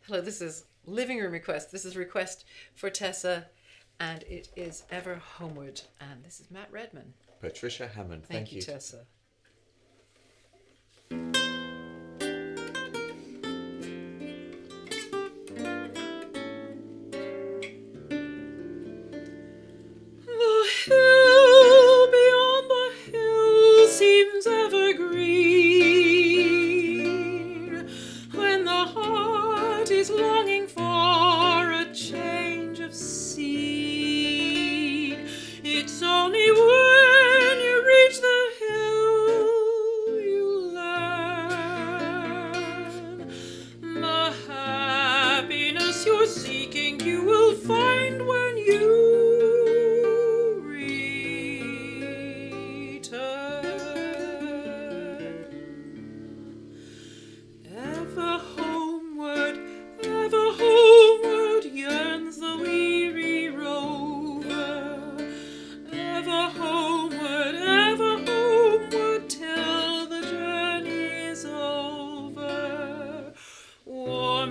Hello, this is living room request. This is request for Tessa, and it is Ever Homeward. And this is Matt Redman. Patricia Hammond. Thank you, Tessa.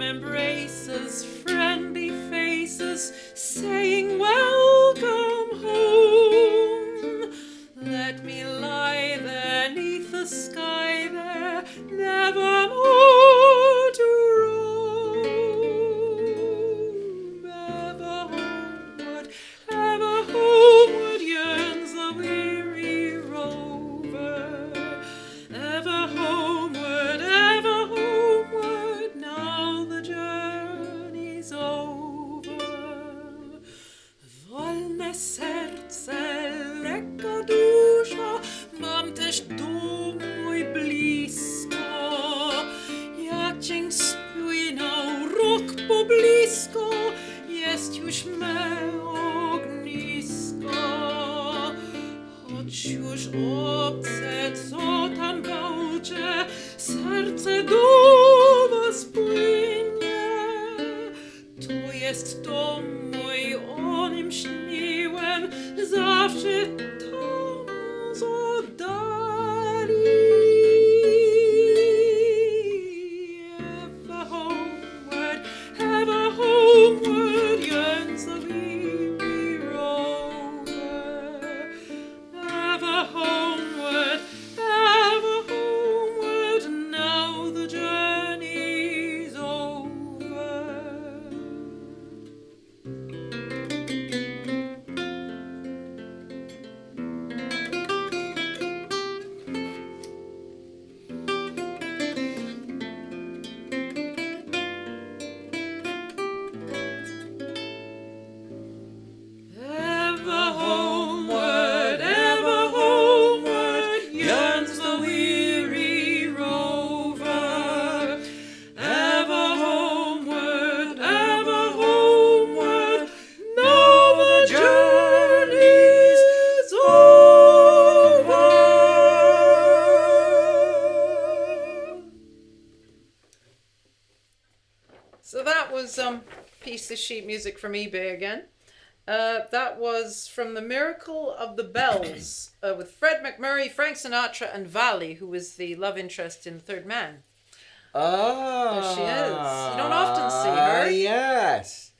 Embraces, friendly faces, saying welcome home. Let me lie there neath the sky there, nevermore to roam. Ever homeward yearns the weary rover. Ever homeward, now the journey's over. Wolne serce, lekka dusza, mam też dom mój blisko. Jak cień spłynął rok poblisko, jest już me ognisko. Choć już obce, co tam gałcze, serce do was płynie. To jest dom mój, o nim śniłem, zawsze tam z oddali. Ever homeward yearns the weary rover. Ever homeward, now the journey's over. Ever homeward, yearns the weary rover. Ever homeward, now the journey's over. So that was piece of sheet music from eBay again. That was from The Miracle of the Bells with Fred McMurray, Frank Sinatra, and Valley, who was the love interest in Third Man. Oh, There she is. You don't often see her. Yes.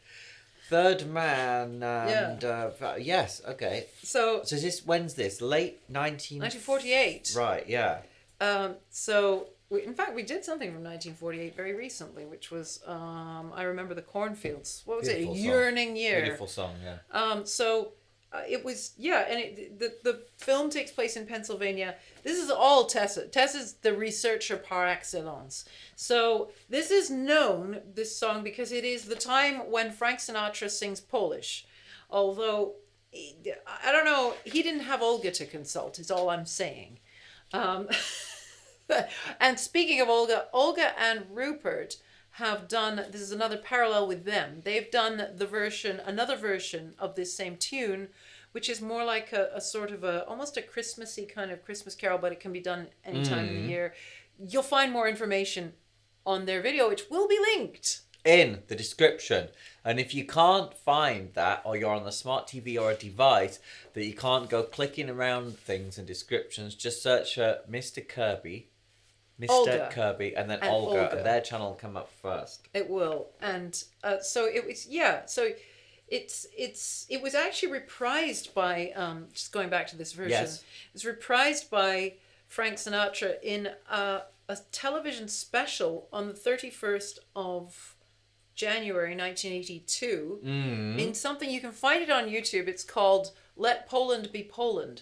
Third Man and yes, okay. So So when's this? Late 1948. Right, yeah. In fact, we did something from 1948 very recently, which was, I remember the cornfields. What was Beautiful it? A song. yearning year. Beautiful song, yeah. It was, and the film takes place in Pennsylvania. This is all Tessa. Tessa's the researcher par excellence. So this is known, this song, because it is the time when Frank Sinatra sings Polish. Although, I don't know, he didn't have Olga to consult, is all I'm saying. And speaking of Olga and Rupert have done, this is another parallel with them. They've done another version of this same tune, which is more like a sort of almost a Christmassy kind of Christmas carol, but it can be done any time of the year. You'll find more information on their video, which will be linked in the description. And if you can't find that, or you're on a smart TV or a device that you can't go clicking around things and descriptions, just search Mr. Kirby Mr. Olga. Kirby, and then And Olga, Olga. and their channel will come up first. It will, and so it was. Yeah, so it was actually reprised by just going back to this version. Yes. It was reprised by Frank Sinatra in a television special on the 31st of January 1982 in something you can find it on YouTube. It's called "Let Poland Be Poland,"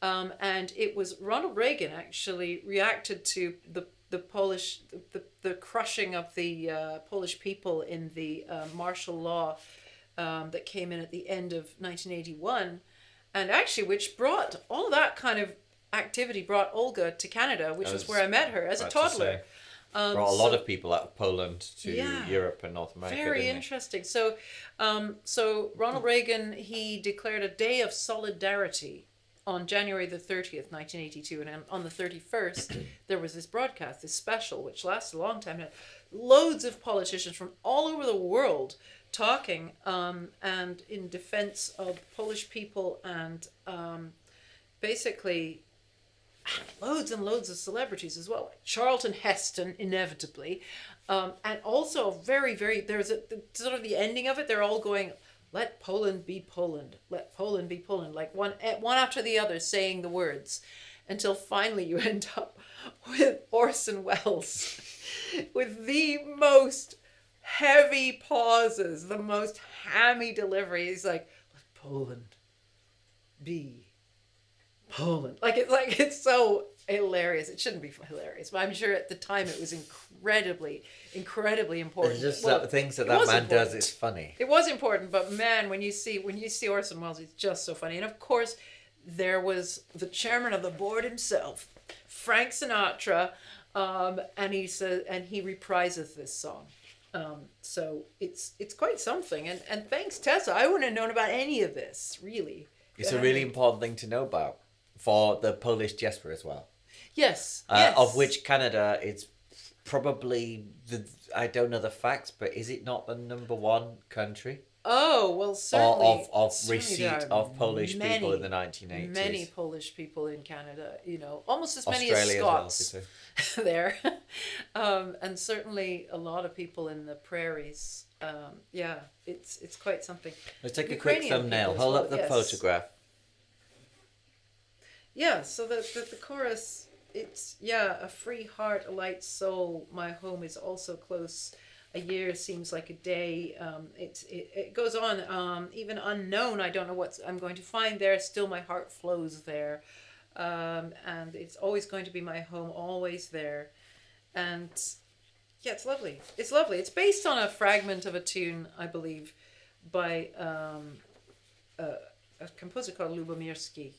and it was Ronald Reagan actually reacted to the Polish the crushing of the Polish people in the martial law that came in at the end of 1981, and actually which brought all that kind of activity brought Olga to Canada, which is where I met her as a toddler. Brought a lot of people out of Poland to Europe and North America. Very interesting. So, so Ronald Reagan, he declared a day of solidarity on January the 30th, 1982, and on the 31st, there was this broadcast, this special, which lasted a long time. Had loads of politicians from all over the world talking and in defense of Polish people, and basically loads and loads of celebrities as well, like Charlton Heston, inevitably, and also very, very, there's a sort of the ending of it, they're all going, "Let Poland be Poland, let Poland be Poland," like one after the other saying the words, until finally you end up with Orson Welles with the most heavy pauses, the most hammy delivery. He's like, "Let Poland be Poland." Like it's so hilarious. It shouldn't be hilarious, but I'm sure at the time it was incredibly important. It's just Well, the things that it was man important. does is funny. It was important, but man, when you see Orson Welles, it's just so funny. And of course, there was the chairman of the board himself, Frank Sinatra, and he reprises this song. So it's quite something. And thanks, Tessa. I wouldn't have known about any of this, really. It's a really important thing to know about for the Polish diaspora as well. Yes. Yes. Of which Canada is probably I don't know the facts, but is it not the number one country? Oh, well, certainly. Of certainly receipt there are of Polish people in the 1980s. Many Polish people in Canada, almost as many Australia as as well, Scots there. And certainly a lot of people in the prairies. Yeah, it's quite something. Let's take a quick Ukrainian thumbnail. people as Hold well, up the yes. photograph. Yeah, so the chorus, it's, a free heart, a light soul, my home is also close. A year seems like a day. It goes on. Even unknown, I don't know what I'm going to find there. Still, my heart flows there, and it's always going to be my home, always there. And yeah, it's lovely. It's lovely. It's based on a fragment of a tune, I believe, by a composer called Lubomirski.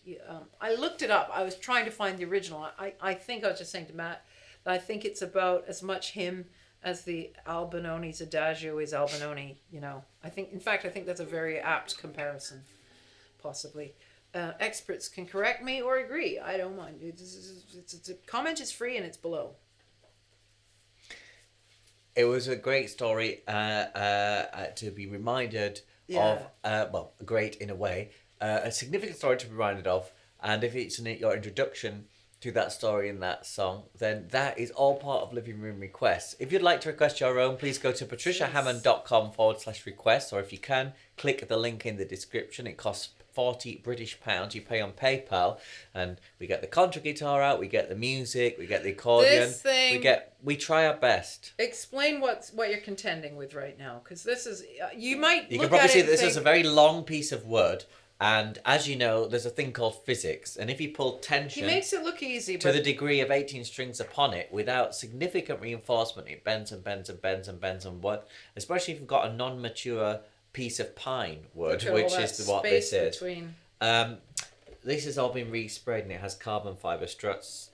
I looked it up. I was trying to find the original. I think I was just saying to Matt that I think it's about as much him as the Albinoni's Adagio is Albinoni, I think that's a very apt comparison, possibly. Experts can correct me or agree. I don't mind. It's a comment is free and it's below. It was a great story to be reminded of, great in a way, a significant story to be reminded of, and if it's your introduction to that story in that song, then that is all part of Living Room Requests. If you'd like to request your own, please go to patriciahammond.com/request, or if you can, click the link in the description. It costs £40 British. You pay on PayPal, and we get the contra guitar out, we get the music, we get the accordion. This thing, we try our best. Explain what you're contending with right now, because this is you can probably see that this is a very long piece of wood. And as you know, there's a thing called physics. And if you pull tension he makes it look easy, to the degree of 18 strings upon it without significant reinforcement, it bends and bends and bends and bends and wood. Especially if you've got a non-mature piece of pine wood, which is what this is. Between. This has all been resprayed and it has carbon fibre struts.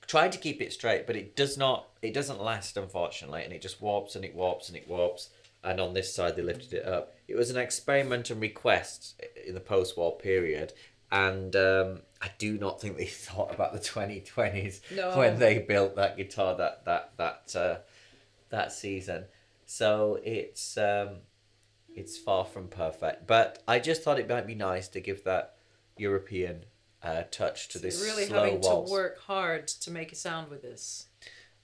Trying to keep it straight, but it doesn't last, unfortunately, and it just warps and it warps and it warps. And on this side, they lifted it up. It was an experiment and request in the post-war period. And I do not think they thought about the 2020s when they built that guitar that season. So it's far from perfect. But I just thought it might be nice to give that European touch to this You're really slow having waltz. to work hard to make a sound with this.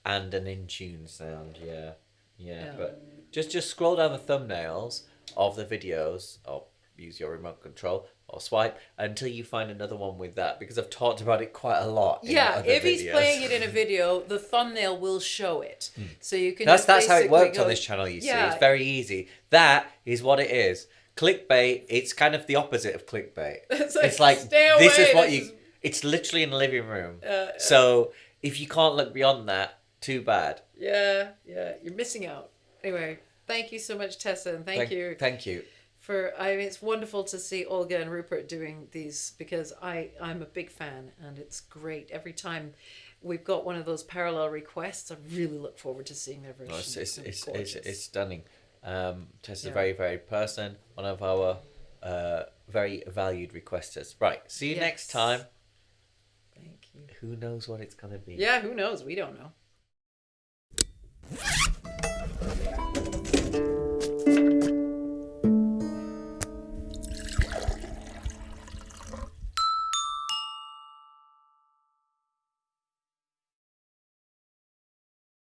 And an in tune sound, yeah. Yeah. But just scroll down the thumbnails of the videos, or use your remote control or swipe until you find another one with that, because I've talked about it quite a lot. Yeah, if he's videos. playing it in a video, the thumbnail will show it, so you can. That's just how it basically worked go, on this channel. You see, Yeah. it's very easy. That is what it is. Clickbait. It's kind of the opposite of clickbait. It's like, stay this is away, what this you. is- It's literally in the living room. So if you can't look beyond that, too bad. Yeah, you're missing out. Anyway, thank you so much, Tessa, and thank you. Thank you. It's wonderful to see Olga and Rupert doing these, because I'm a big fan, and it's great every time we've got one of those parallel requests. I really look forward to seeing their version. It's stunning. Tessa's a Yeah. very, very person, one of our very valued requesters. Right, see you next time. Thank you. Who knows what it's going to be? Yeah, who knows? We don't know.